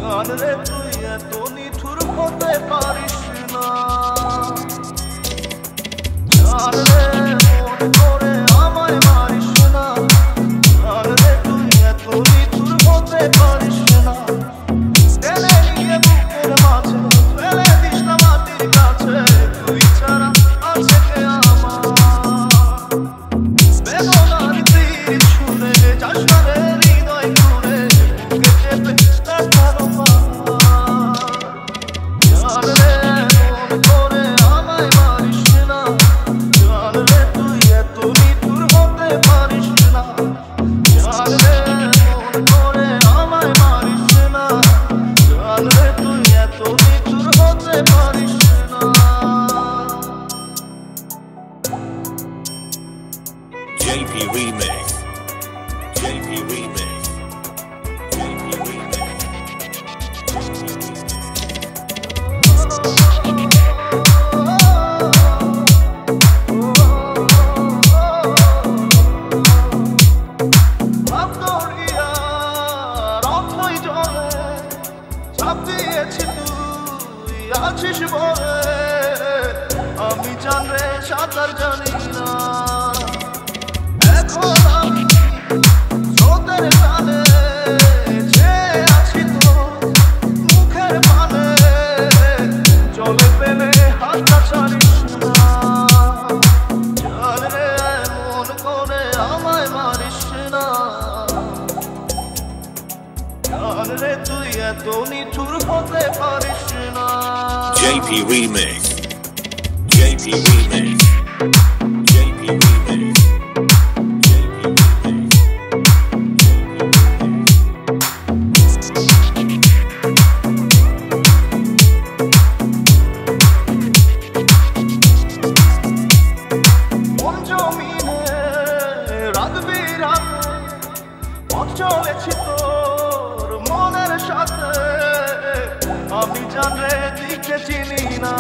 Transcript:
গান রে তুই এত নিঠুর হতে পারিস না, গান রে মন করে আমায় মারিস না, গান রে তুই এত নিঠুর হতে পারিস না। টেনে নিয়ে বুকের মাঝে ফেলে দিস না মাটির কাছে, তুই ছাড়া আছে কে আমার? বেদনার তীর ছুঁড়ে যাস না রে হৃদয় ঘুরে, বুকে চেপে রাখার গান রে মন করে আমায় মারিস না, গান রে তুই এত নিঠুর হতে পারিস না, গান রে মন করে আমায় মারিস না, গান রে তুই এত নিঠুর হতে পারিস না। JP Remix. JP Remix. JP Remix. আছিস বলে আমি জানরে সাঁতার জানি না, এখন আমি স্রোতের টানে যে আছি তো মুখের পানে, চলে পেলে হাতটা ছাড়িস না, জান রে মন করে আমায় মারিস না, গান রে তুই এত নিঠুর হতে পারিস না। JP Remix. JP Remix. JP Remix. JP Remix. মন জমিনে রাখবি রাতে, পথ চলেছি তোর মনের সাথে, আমি জানরে দিকে চিনি না।